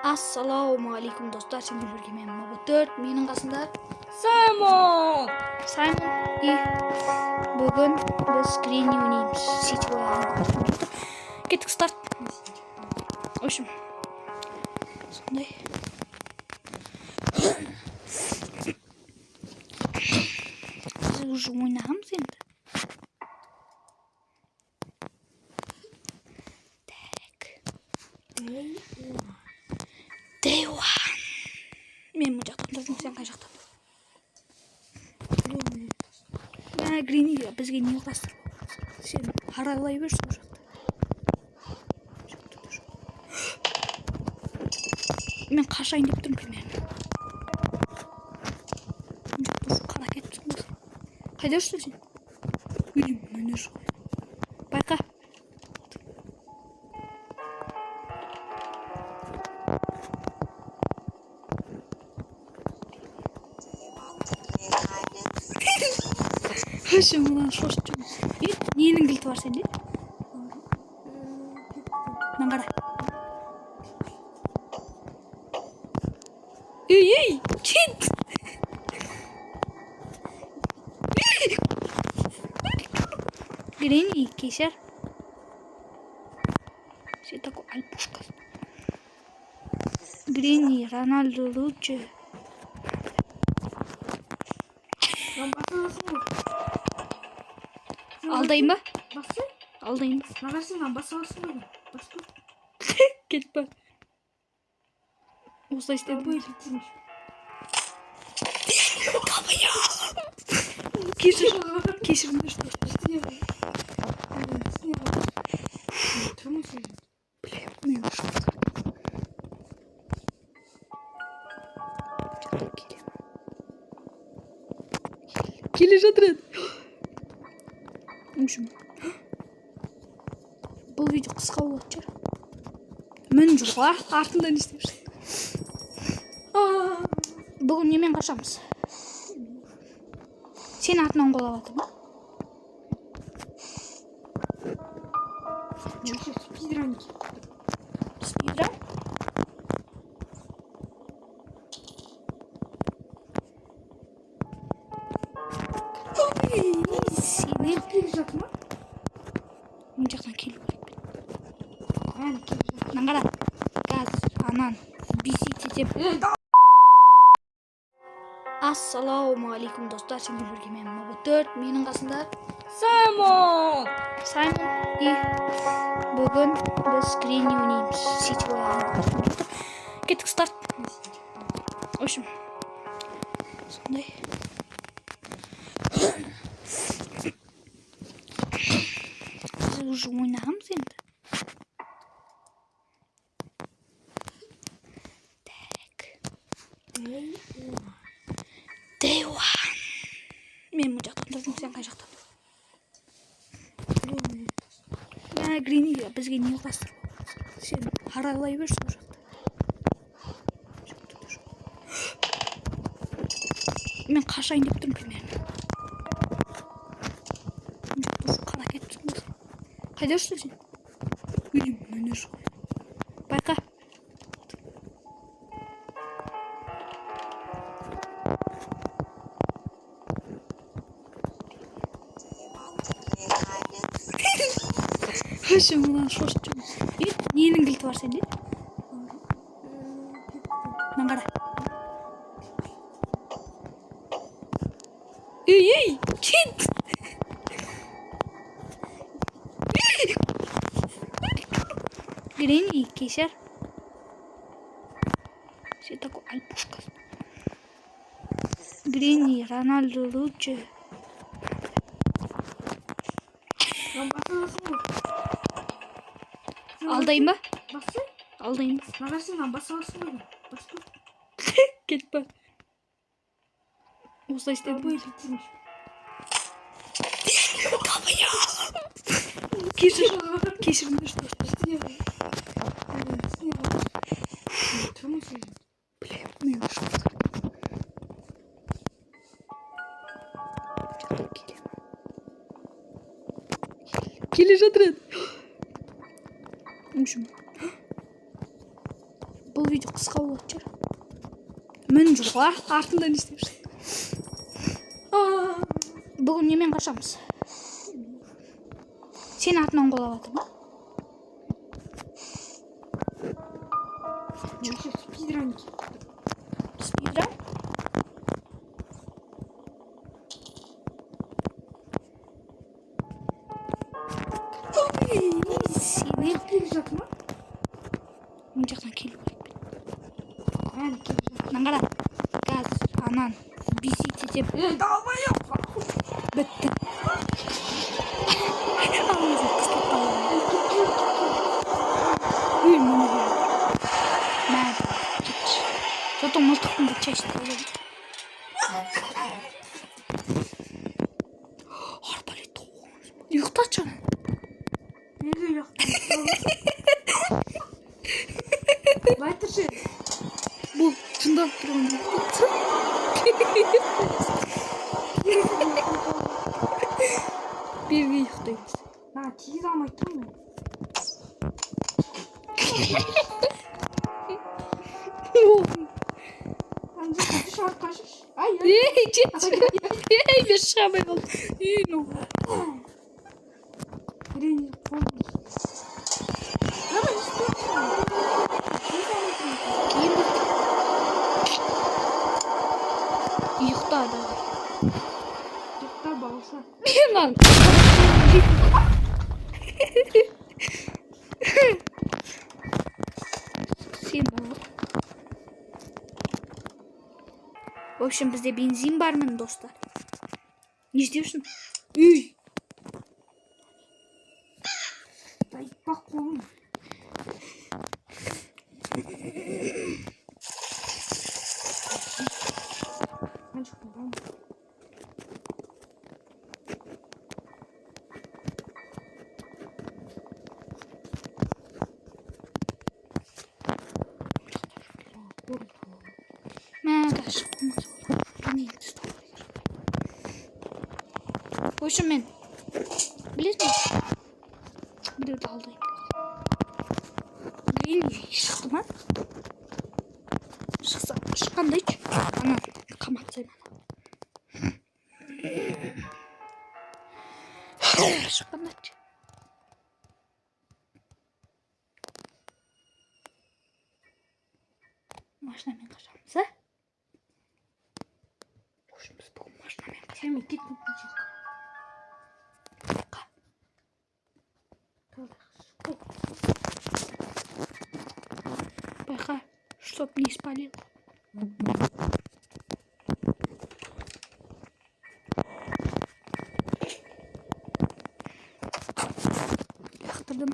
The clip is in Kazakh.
Ассалаумағалейкум достар, сендер бірге мен Мабыт, менің қасында Саймон и бүгін біз Гренни ойнаймыз. Сетевой ойын. Кеттік, старт. В общем, сондай. Біз уже ойнағанбыз енді. Day one. Мен бұл жақтан тұрдым, сен қай жақтан? Гренни бізге не қыластыр? Сен қарайлай бер сол жақта. Мен қашайын деп тұрмын примерно. Қара кетіпсің ғой. Қайда жүрсің сен? Міне жоқ. Байқа. Қашын мұнан шошып жүрмін. Ненің кілті бар сенде? Мынан қара. Ей, кет! Гренни, кешір. Сен такой альпушка. Гренни, Рональдо лучше. Алдайын ба? Басы? Алдайын ба? Нағашынан баса алсын ба? Басқа? Кет ба? Осылай істедім. Кешіріңдер, что? Мен ұшып. Келе жатыр еді. Бұл видео қысқа болады шығар. Мін жоқ, артында не істеп жүрсің? Бүгін немен қашамыз? Сен артынан қолап атыр ма? Спидранки. Спидран? Сені Келе жатыр ма? мына жақтан келу керек. Әлі келе жатыр. Мынан қара. Қазір анан бесить етеп. Ассалаумағалейкум достар, сендер бірге мен Мабыт, менің қасында Саймон и бүгін біз Гренни ойнаймыз. Сетевой ойын. Кеттік, старт. В общем, сондай. Біз уже ойнағанбыз енді. Day one. Мен бұл жақтан тұрдым, сен қай жақтан? Гренни бізге не қыластыр? Сен қарайлай бер сол жақта. Мен қашайын деп тұрмын примерно. Қара кетіпсің ғой. Қайда жүрсің сен? Міне жоқ. Байқа. Қашын мұнан шошып жүрмін. Ненің кілті бар сенде? Мынан қара. Ей, кет! Гренни, кешір. Сен такой альпушка. Гренни, Рональдо лучше. Алдайын ба? Басы? Алдайын ба? Нағашынан баса алсын ба? Басқа? Кет ба? Осылай істедім. Кешіріңдер, что? Мен ұшып. Келе жатыр еді. В общем, Бұл видео қысқа болады шығар. Мін жоқ, артында не істеп жүрсің? Бүгін немен қашамыз? Сен артынан қолап жатыр ма? Спидранки. Спидран? Сені Келіп жатыр ма? мына жақтан келу керек. Әлі келіп жатыр. Мынаны қара. Қазір анан бесить етеп Далбайым. бітті. Ауызы қысылып қалды. Үй, мені көреді. Мәді, кетші. Зато мылтықтың да часть болады. Арбалет оғыз. Ұйықтат жаңа. Неге ұяқтың? Байтыршы. Бұл жынданып тұрған ұйықтатшы. Берге ұйықтаймыз. Тегіз алмай тұрмын мен. Dışarı kaçış. Ay ay. Ей, жетші. Ей, мен шыға алмай қалдым. Ей, ну. Ренжіп қалдым. Давай историям. Кейін ұйықта давай. Ұйықта баласа. Мен ан. Сен бала. В общем, бізде бензин бар мін, достар. Не істеушін? Үй. Айтпақ қолым. Қаншық болған? Мәді шыққымыз болды. В общем, мен білесің бе? Біреуді алдайым. Грини шықты ма? Шықса, шыққандайчы. Ана, қамат сайын. Шыққандайчы. Машинамен қашамыз, а? Біз бүгін машинамен қашамыз. Сәме кеттің күншек. Байқа, чтоб не спалил. Яқтырдым.